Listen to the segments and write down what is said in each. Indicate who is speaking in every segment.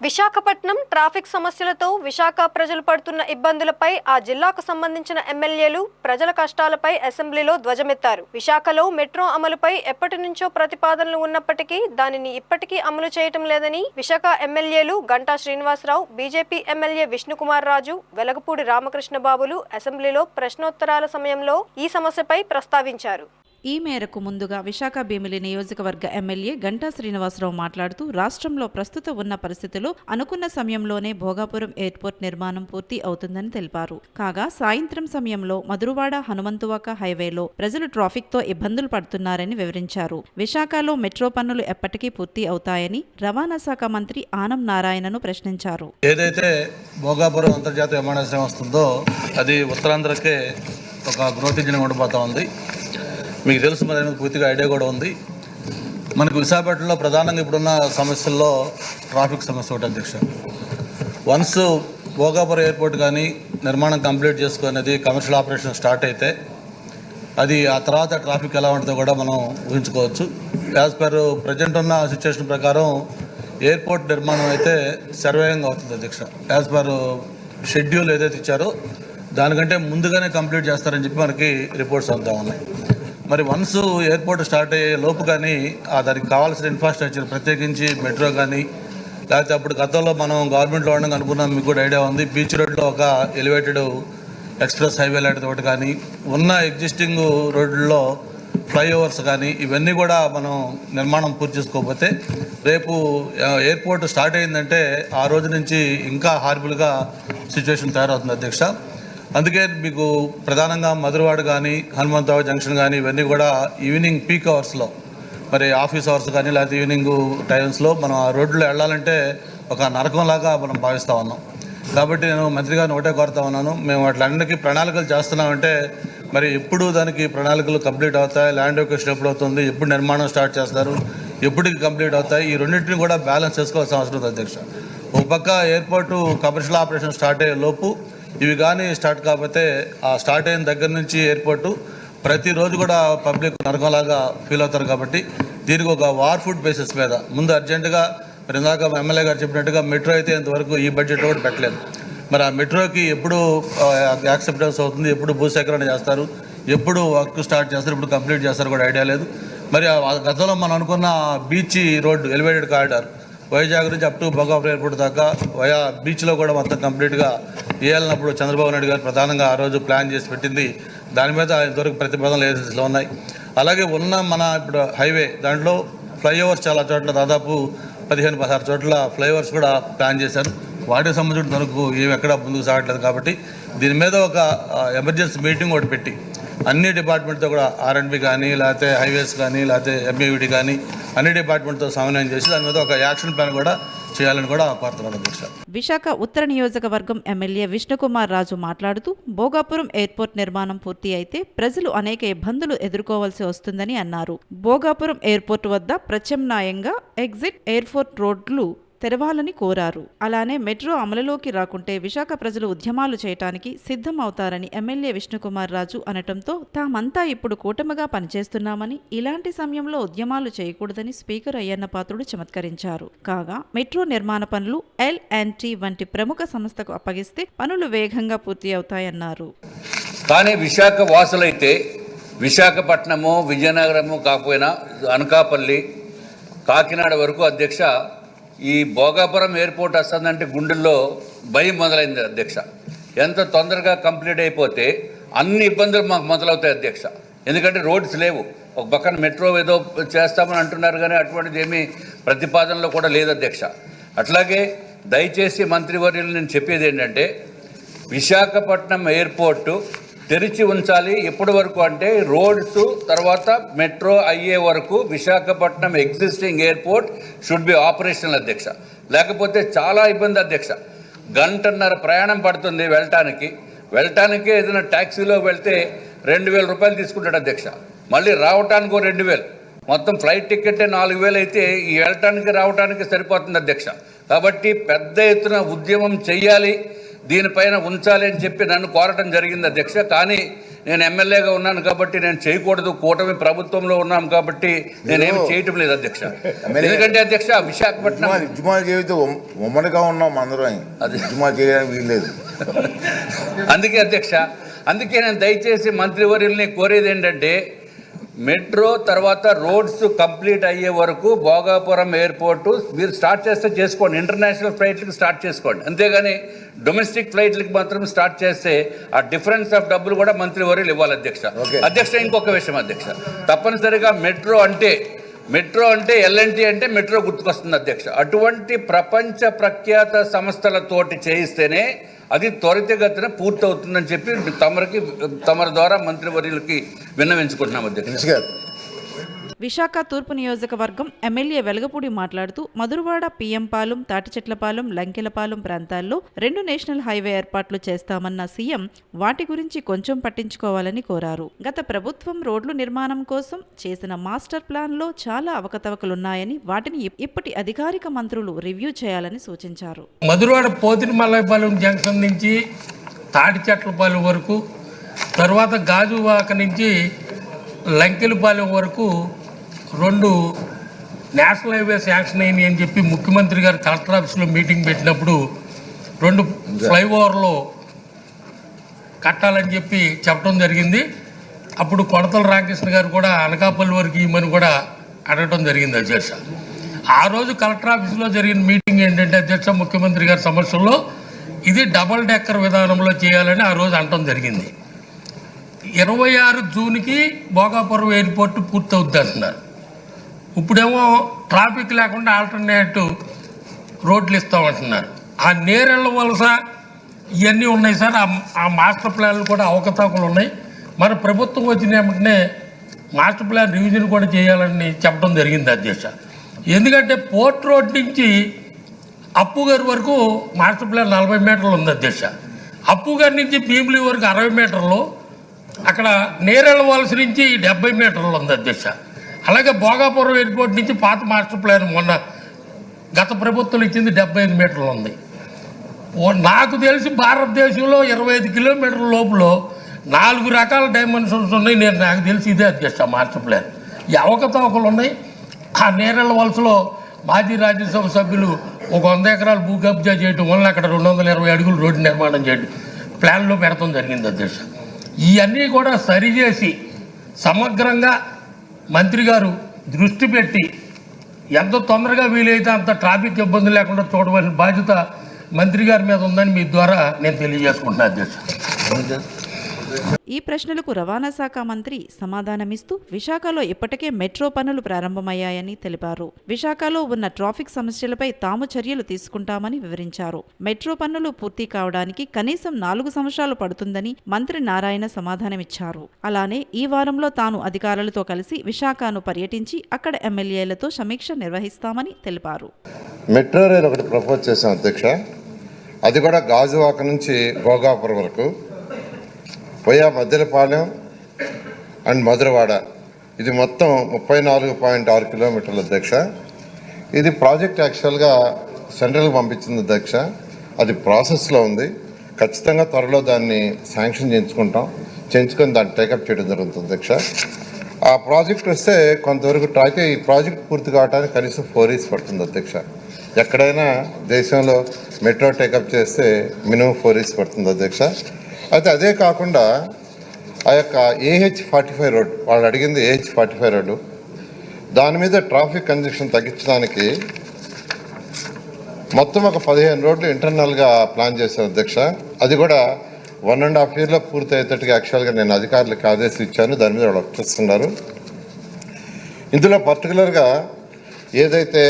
Speaker 1: Visakhapatnam traffic సమస్యలతో విశాఖ ప్రజలు పడుతున్న ఇబ్బందులపై ఆ జిల్లాకు సంబంధించిన ఎమ్మెల్యేలు ప్రజల కష్టాలపై అసెంబ్లీలో ధ్వజమెత్తారు. విశాఖలో మెట్రో అమలుపై ఎప్పటి నుంచో ప్రతిపాదనలు ఉన్నప్పటికీ దానిని ఇప్పటికీ అమలు చేయటం లేదని విశాఖ ఎమ్మెల్యేలు గంటా శ్రీనివాసరావు, బీజేపీ ఎమ్మెల్యే విష్ణుకుమార్ రాజు, వెలగపూడి రామకృష్ణబాబులు అసెంబ్లీలో ప్రశ్నోత్తరాల సమయంలో ఈ సమస్యపై ప్రస్తావించారు.
Speaker 2: ఈ మేరకు ముందుగా విశాఖ భీమిలి నియోజకవర్గ ఎమ్మెల్యే గంటా శ్రీనివాసరావు మాట్లాడుతూ రాష్ట్రంలో ప్రస్తుత ఉన్న పరిస్థితుల్లో అనుకున్న సమయంలోనే భోగాపురం ఎయిర్పోర్ట్ నిర్మాణం పూర్తి అవుతుందని తెలిపారు. కాగా సాయంత్రం సమయంలో మధురవాడ హనుమంతువాక హైవేలో ప్రజలు ట్రాఫిక్ తో ఇబ్బందులు పడుతున్నారని వివరించారు. విశాఖలో మెట్రో పనులు ఎప్పటికీ పూర్తి అవుతాయని రవాణా శాఖ మంత్రి ఆనం నారాయణను ప్రశ్నించారు.
Speaker 3: ఏదైతే భోగాపురం అంతర్జాతీయ విమానాశ్రయం వస్తుందో అది ఉత్తరాంధ్రకే ఒక గ్రోత్ ఇంజిన్ ఉండబోతా ఉంది. మీకు తెలుసు, మరి పూర్తిగా ఐడియా కూడా ఉంది. మనకు విశాఖపట్నంలో ప్రధానంగా ఇప్పుడున్న సమస్యల్లో ట్రాఫిక్ సమస్య ఒకటి అధ్యక్ష. వన్స్ భోగాపురం ఎయిర్పోర్ట్ కానీ నిర్మాణం కంప్లీట్ చేసుకునేది కమర్షియల్ ఆపరేషన్ స్టార్ట్ అయితే అది ఆ తర్వాత ట్రాఫిక్ ఎలా ఉంటుందో కూడా మనం ఊహించుకోవచ్చు. యాజ్ పర్ ప్రజెంట్ ఉన్న సిచ్యువేషన్ ప్రకారం ఎయిర్పోర్ట్ నిర్మాణం అయితే శరవేగంగా అవుతుంది అధ్యక్ష. యాజ్ పర్ షెడ్యూల్ ఏదైతే ఇచ్చారో దానికంటే ముందుగానే కంప్లీట్ చేస్తారని చెప్పి మనకి రిపోర్ట్స్ అంతా ఉన్నాయి. మరి వన్స్ ఎయిర్పోర్ట్ స్టార్ట్ అయ్యే లోపు కానీ దానికి కావాల్సిన ఇన్ఫ్రాస్ట్రక్చర్ ప్రత్యేకించి మెట్రో కానీ లేకపోతే అప్పుడు గతంలో మనం గవర్నమెంట్లో ఉండడం అనుకున్నాం, మీకు కూడా ఐడియా ఉంది, బీచ్ రోడ్లో ఒక ఎలివేటెడ్ ఎక్స్ప్రెస్ హైవే లాంటిది ఒకటి కానీ ఉన్న ఎగ్జిస్టింగ్ రోడ్లలో ఫ్లైఓవర్స్ కానీ ఇవన్నీ కూడా మనం నిర్మాణం పూర్తి చేసుకోకపోతే రేపు ఎయిర్పోర్ట్ స్టార్ట్ అయిందంటే ఆ రోజు నుంచి ఇంకా హార్బుల్గా సిచ్యువేషన్ తయారవుతుంది అధ్యక్ష. అందుకే మీకు ప్రధానంగా మధురవాడ కానీ హనుమంతరావు జంక్షన్ కానీ ఇవన్నీ కూడా ఈవినింగ్ పీక్ అవర్స్లో, మరి ఆఫీస్ అవర్స్ కానీ లేకపోతే ఈవినింగ్ టైమ్స్లో మనం ఆ రోడ్లో వెళ్ళాలంటే ఒక నరకంలాగా మనం భావిస్తూ ఉన్నాం. కాబట్టి నేను మంత్రి గారిని ఒకటే కోరుతా ఉన్నాను, మేము వాటిలన్నిటికీ ప్రణాళికలు చేస్తున్నామంటే మరి ఎప్పుడు దానికి ప్రణాళికలు కంప్లీట్ అవుతాయి, ల్యాండ్ ఎక్విజిషన్ ఎప్పుడు అవుతుంది, ఎప్పుడు నిర్మాణం స్టార్ట్ చేస్తారు, ఎప్పటికి కంప్లీట్ అవుతాయి, ఈ రెండింటిని కూడా బ్యాలెన్స్ చేసుకోవాల్సిన అవసరం ఉంది అధ్యక్ష. ఒక పక్క ఎయిర్పోర్టు కమర్షియల్ ఆపరేషన్ స్టార్ట్ అయ్యే లోపు ఇవి కానీ స్టార్ట్ కాకపోతే ఆ స్టార్ట్ అయిన దగ్గర నుంచి ఎయిర్పోర్టు ప్రతిరోజు కూడా పబ్లిక్ నరకంలాగా ఫీల్ అవుతారు. కాబట్టి దీనికి ఒక వార్ ఫుడ్ బేసిస్ మీద ముందు అర్జెంటుగా, మరి ఇందాక ఎమ్మెల్యే గారు చెప్పినట్టుగా మెట్రో అయితే ఇంతవరకు ఈ బడ్జెట్ కూడా పెట్టలేదు. మరి ఆ మెట్రోకి ఎప్పుడు యాక్సెప్టెన్స్ అవుతుంది, ఎప్పుడు భూసేకరణ చేస్తారు, ఎప్పుడు వర్క్ స్టార్ట్ చేస్తారు, ఎప్పుడు కంప్లీట్ చేస్తారు కూడా ఐడియా లేదు. మరి గతంలో మనం అనుకున్న beach road elevated corridor Vizag నుంచి అప్ టు భోగాపురం ఎయిర్పోర్ట్ దాకా వయా బీచ్లో కూడా మొత్తం కంప్లీట్గా వేయాలన్నప్పుడు చంద్రబాబు నాయుడు గారు ప్రధానంగా ఆ రోజు ప్లాన్ చేసి పెట్టింది. దాని మీద ఇంతవరకు ప్రతిపాదనలు ఏజెన్సీలో ఉన్నాయి. అలాగే ఉన్న మన ఇప్పుడు హైవే దాంట్లో ఫ్లైఓవర్స్ చాలా చోట్ల దాదాపు 15-16 చోట్ల ఫ్లైఓవర్స్ కూడా ప్లాన్ చేశారు. వాటికి సంబంధించిన వరకు ఏమి ఎక్కడా ముందుకు సాగట్లేదు. కాబట్టి దీని మీద ఒక ఎమర్జెన్సీ మీటింగ్ ఒకటి పెట్టి అన్ని డిపార్ట్మెంట్తో కూడా R&B కానీ లేకపోతే హైవేస్ కానీ లేకపోతే MAVD కానీ అన్ని డిపార్ట్మెంట్తో సమన్వయం చేసి దాని మీద ఒక యాక్షన్ ప్లాన్ కూడా చేయాలని కూడా కోరుతున్నాను అధ్యక్ష.
Speaker 2: విశాఖ ఉత్తర నియోజకవర్గం ఎమ్మెల్యే విష్ణుకుమార్ రాజు మాట్లాడుతూ భోగాపురం ఎయిర్పోర్ట్ నిర్మాణం పూర్తి అయితే ప్రజలు అనేక ఇబ్బందులు ఎదుర్కోవాల్సి వస్తుందని అన్నారు. భోగాపురం ఎయిర్పోర్ట్ వద్ద ప్రత్యామ్నాయంగా ఎగ్జిట్ ఎయిర్పోర్ట్ రోడ్లు తెరవాలని కోరారు. అలానే మెట్రో అమలులోకి రాకుంటే విశాఖ ప్రజలు ఉద్యమాలు చేయటానికి సిద్ధం అవుతారని ఎమ్మెల్యే విష్ణుకుమార్ రాజు అనటంతో తామంతా ఇప్పుడు కూటమిగా పనిచేస్తున్నామని, ఇలాంటి సమయంలో ఉద్యమాలు చేయకూడదని స్పీకర్ అయ్యన్న పాత్రుడు చమత్కరించారు. కాగా మెట్రో నిర్మాణ పనులు L&T వంటి ప్రముఖ సంస్థకు అప్పగిస్తే పనులు వేగంగా పూర్తి అవుతాయన్నారు.
Speaker 4: కానీ విశాఖ వాసులైతే విశాఖపట్నము, విజయనగరము కాకపోయినా అనకాపల్లి, కాకినాడ వరకు అధ్యక్ష ఈ భోగాపురం ఎయిర్పోర్ట్ వస్తుందంటే గుండెల్లో భయం మొదలైంది అధ్యక్ష. ఎంత తొందరగా కంప్లీట్ అయిపోతే అన్ని ఇబ్బందులు మాకు మొదలవుతాయి అధ్యక్ష. ఎందుకంటే రోడ్స్ లేవు. ఒక పక్కన మెట్రో ఏదో చేస్తామని అంటున్నారు కానీ అటువంటిది ఏమీ ప్రతిపాదనలో కూడా లేదు అధ్యక్ష. అట్లాగే దయచేసి మంత్రివర్యులు నేను చెప్పేది ఏంటంటే విశాఖపట్నం ఎయిర్పోర్టు తెరిచి ఉంచాలి. ఎప్పటి వరకు అంటే రోడ్స్ తర్వాత మెట్రో అయ్యే వరకు Visakhapatnam existing airport should be operational అధ్యక్ష. లేకపోతే చాలా ఇబ్బంది అధ్యక్ష. 1.5 గంట ప్రయాణం పడుతుంది వెళ్ళటానికే ఏదైనా ట్యాక్సీలో వెళ్తే 2,000 రూపాయలు తీసుకుంటాడు అధ్యక్ష. మళ్ళీ రావటానికి 2,000, మొత్తం ఫ్లైట్ టికెట్ 4,000 అయితే ఈ వెళ్ళటానికి రావటానికి సరిపోతుంది అధ్యక్ష. కాబట్టి పెద్ద ఎత్తున ఉద్యమం చెయ్యాలి, దీనిపైన ఉంచాలి అని చెప్పి నన్ను కోరటం జరిగింది అధ్యక్ష. కానీ నేను ఎమ్మెల్యేగా ఉన్నాను కాబట్టి నేను చేయకూడదు, కూటమి ప్రభుత్వంలో ఉన్నాం కాబట్టి నేనేమి చేయటం లేదు అధ్యక్ష. ఎందుకంటే అధ్యక్ష విశాఖపట్నం
Speaker 5: ఉద్యమాలు చేస్తే ఉమ్మడిగా ఉన్నాం అందరం, ఉద్యమాలు చేయడానికి వీల్లేదు.
Speaker 4: అందుకే అధ్యక్ష, అందుకే నేను దయచేసి మంత్రివర్యుల్ని కోరేది ఏంటంటే మెట్రో తర్వాత రోడ్స్ కంప్లీట్ అయ్యే వరకు భోగాపురం ఎయిర్పోర్టు మీరు స్టార్ట్ చేస్తే చేసుకోండి, ఇంటర్నేషనల్ ఫ్లైట్లకి స్టార్ట్ చేసుకోండి, అంతేగాని డొమెస్టిక్ ఫ్లైట్లకి మాత్రం స్టార్ట్ చేస్తే ఆ డిఫరెన్స్ ఆఫ్ డబ్బులు కూడా మంత్రివర్యులు ఇవ్వాలి అధ్యక్ష. అధ్యక్ష ఇంకొక విషయం అధ్యక్ష, తప్పనిసరిగా మెట్రో అంటే ఎల్ఎన్టీ అంటే మెట్రో గుర్తుకొస్తుంది అధ్యక్ష. అటువంటి ప్రపంచ ప్రఖ్యాత సంస్థలతోటి చేయిస్తేనే అది త్వరితగతిన పూర్తవుతుందని చెప్పి తమరి ద్వారా మంత్రివర్యులకి విన్నవించుకుంటున్నాం అధ్యక్ష.
Speaker 2: విశాఖ తూర్పు నియోజకవర్గం ఎమ్మెల్యే వెలగపూడి మాట్లాడుతూ మధురవాడ పిఎంపాలెం, తాటిచెట్లపాలెం, లంకెలపాలెం ప్రాంతాల్లో 2 నేషనల్ హైవే ఏర్పాట్లు చేస్తామన్న సీఎం వాటి గురించి కొంచెం పట్టించుకోవాలని కోరారు. గత ప్రభుత్వం రోడ్లు నిర్మాణం కోసం చేసిన మాస్టర్ ప్లాన్లో చాలా అవకతవకలున్నాయని వాటిని ఇప్పటి అధికారిక మంత్రులు రివ్యూ చేయాలని సూచించారు.
Speaker 6: మధురవాడ పోతినిమల్లైపాలెం జంక్షన్ నుంచి తాటిచెట్లపాలెం వరకు, తర్వాత గాజువాక నుంచి లంకెలపాలెం వరకు 2 నేషనల్ హైవే శాంక్షన్ అయినాయి అని చెప్పి ముఖ్యమంత్రి గారు కలెక్టర్ ఆఫీస్లో మీటింగ్ పెట్టినప్పుడు 2 ఫ్లైఓవర్లు కట్టాలని చెప్పి చెప్పడం జరిగింది. అప్పుడు కొడతల రామకృష్ణ గారు కూడా అనకాపల్లి వరకు ఇవ్వమని కూడా అడగడం జరిగింది అధ్యక్ష. ఆ రోజు కలెక్టర్ ఆఫీస్లో జరిగిన మీటింగ్ ఏంటంటే అధ్యక్ష, ముఖ్యమంత్రి గారి సమస్యల్లో ఇది డబల్ డెక్కర్ విధానంలో చేయాలని ఆ రోజు అనటం జరిగింది. 26 జూన్కి భోగాపురం ఎయిర్పోర్ట్ పూర్తవుద్ది అంటున్నారు. ఇప్పుడేమో ట్రాఫిక్ లేకుండా ఆల్టర్నేటివ్ రోడ్లు ఇస్తామంటున్నారు. ఆ నేరెళ్ళ వలస ఇవన్నీ ఉన్నాయి సార్. ఆ మాస్టర్ ప్లాన్లు కూడా అవకతవకలు ఉన్నాయి. మన ప్రభుత్వం వచ్చిన వెంటనే మాస్టర్ ప్లాన్ రివిజన్ కూడా చేయాలని చెప్పడం జరిగింది అధ్యక్ష. ఎందుకంటే పోర్ట్ రోడ్ నుంచి అప్పుగారి వరకు మాస్టర్ ప్లాన్ 40 మీటర్లు ఉంది అధ్యక్ష. అప్పుగారి నుంచి భీమిలి వరకు 60 మీటర్లు, అక్కడ నేరేళ్ళ వలస నుంచి 70 మీటర్లు ఉంది అధ్యక్ష. అలాగే భోగాపురం ఎయిర్పోర్ట్ నుంచి పాత మాస్టర్ ప్లాన్ మొన్న గత ప్రభుత్వం ఇచ్చింది 75 మీటర్లు ఉంది. నాకు తెలిసి భారతదేశంలో 25 కిలోమీటర్ల లోపల 4 రకాల డైమెన్షన్స్ ఉన్నాయి. నాకు తెలిసి ఇదే అధ్యక్ష మాస్టర్ ప్లాన్. ఈ అవకతవకలు ఉన్నాయి. ఆ నేరేళ్ళ వలసలో మాజీ రాజ్యసభ సభ్యులు ఒక 100 ఎకరాలు భూ కబ్జా చేయడం వల్ల అక్కడ 220 అడుగులు రోడ్డు నిర్మాణం చేయడం ప్లాన్లో పెడతాం జరిగింది అధ్యక్ష. ఇవన్నీ కూడా సరిచేసి సమగ్రంగా మంత్రి గారు దృష్టి పెట్టి ఎంత తొందరగా వీలైతే అంత ట్రాఫిక్ ఇబ్బంది లేకుండా చూడవలసిన బాధ్యత మంత్రి గారి మీద ఉందని మీ ద్వారా నేను తెలియజేసుకుంటున్నాను అధ్యక్ష.
Speaker 2: ఈ ప్రశ్నలకు రవాణా శాఖ మంత్రి సమాధానమిస్తూ విశాఖలో ఇప్పటికే మెట్రో పనులు ప్రారంభమయ్యాయని తెలిపారు. విశాఖలో ఉన్న ట్రాఫిక్ సమస్యలపై తాము చర్యలు తీసుకుంటామని వివరించారు. మెట్రో పనులు పూర్తి కావడానికి కనీసం 4 సంవత్సరాలు పడుతుందని మంత్రి నారాయణ సమాధానమిచ్చారు. అలానే ఈ వారంలో తాను అధికారులతో కలిసి విశాఖను పర్యటించి అక్కడ ఎమ్మెల్యేలతో సమీక్ష నిర్వహిస్తామని తెలిపారు.
Speaker 7: మెట్రో రైలు ఒకటి ప్రపోజ్ చేశాం అధ్యక్ష. అది కూడా గాజువాక నుంచి భోగాపురం వరకు పోయా మద్దెలపాలెం అండ్ మధురవాడ, ఇది మొత్తం 34.6 కిలోమీటర్ల అధ్యక్ష. ఇది ప్రాజెక్ట్ యాక్చువల్గా సెంట్రల్కి పంపించింది అధ్యక్ష. అది ప్రాసెస్లో ఉంది. ఖచ్చితంగా త్వరలో దాన్ని శాంక్షన్ చేయించుకొని దాన్ని టేకప్ చేయడం జరుగుతుంది అధ్యక్ష. ఆ ప్రాజెక్ట్ వస్తే కొంతవరకు అయితే ఈ ప్రాజెక్ట్ పూర్తి కావడానికి కనీసం 4 years పడుతుంది అధ్యక్ష. ఎక్కడైనా దేశంలో మెట్రో టేకప్ చేస్తే మినిమం 4 years పడుతుంది అధ్యక్ష. అయితే అదే కాకుండా ఆ యొక్క AH45 రోడ్, వాళ్ళు అడిగింది AH45 రోడ్డు, దాని మీద ట్రాఫిక్ కంజెక్షన్ తగ్గించడానికి మొత్తం ఒక 15 రోడ్లు ఇంటర్నల్గా ప్లాన్ చేశారు అధ్యక్ష. అది కూడా 1.5 yearలో పూర్తి అయ్యేటట్టుగా యాక్చువల్గా నేను అధికారులకు ఆదేశం ఇచ్చాను. దాని మీద వాళ్ళు వర్క్ చేస్తున్నారు. ఇందులో పర్టికులర్గా ఏదైతే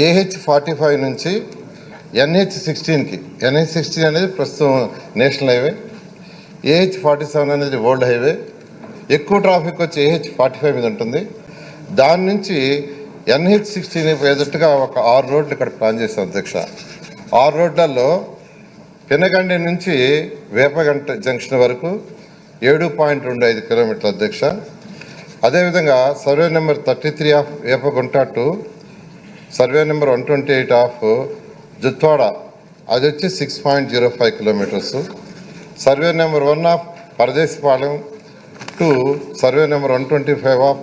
Speaker 7: AH45 నుంచి NH16కి, NH16 అనేది ప్రస్తుతం నేషనల్ హైవే, AH47 అనేది వరల్డ్ హైవే. ఎక్కువ ట్రాఫిక్ వచ్చి AH45 మీద ఉంటుంది. దాని నుంచి NH16 పోయేటట్టుగా ఒక 6 రోడ్లు ఇక్కడ ప్లాన్ చేశాం అధ్యక్ష. 6 రోడ్లలో పెనగండి నుంచి వేపగంట జంక్షన్ వరకు 7.25 కిలోమీటర్ల అధ్యక్ష. అదేవిధంగా survey number 33 of Vepagunta to survey number 128 of Jutwada, అది వచ్చి 6.05 kilometres. Survey number 1 of Paradesipalem to survey number 125 of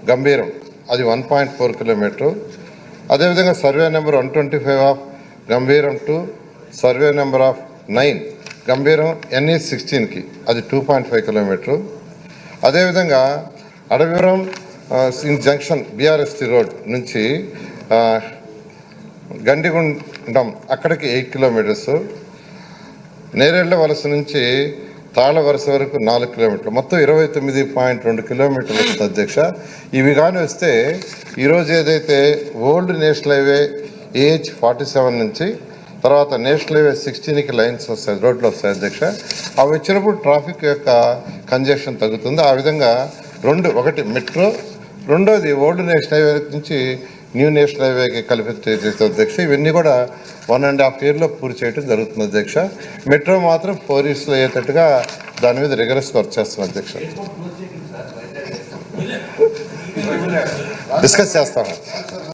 Speaker 7: Gambheeram, అది 1.4 కిలోమీటరు. అదేవిధంగా survey number 125 of Gambheeram to survey number of 9 Gambheeram NE 16కి, అది 2.5 కిలోమీటరు. అదేవిధంగా అడవివరం జంక్షన్ BRST రోడ్ నుంచి గండిగుండం అక్కడికి 8 కిలోమీటర్స్. నేరేళ్ల వలస నుంచి తాళ వలస వరకు 4 కిలోమీటర్లు, మొత్తం 29.2 కిలోమీటర్లు వస్తుంది అధ్యక్ష. ఇవి కానీ వస్తే ఈరోజు ఏదైతే ఓల్డ్ నేషనల్ హైవే AH 47 నుంచి తర్వాత నేషనల్ హైవే 16కి లైన్స్ వస్తాయి, రోడ్లు వస్తాయి అధ్యక్ష. అవి వచ్చినప్పుడు ట్రాఫిక్ యొక్క కంజెషన్ తగ్గుతుంది. ఆ విధంగా ఒకటి మెట్రో, రెండోది ఓల్డ్ నేషనల్ హైవే నుంచి న్యూ నేషనల్ హైవేకి కలిపి చేస్తే అధ్యక్ష. ఇవన్నీ కూడా 1.5 yearలో పూర్తి చేయడం జరుగుతుంది అధ్యక్ష. మెట్రో మాత్రం 4 yearsలో అయ్యేటట్టుగా దాని మీద రిగరస్ వర్క్ చేస్తున్నాం అధ్యక్ష. డిస్కస్ చేస్తాము.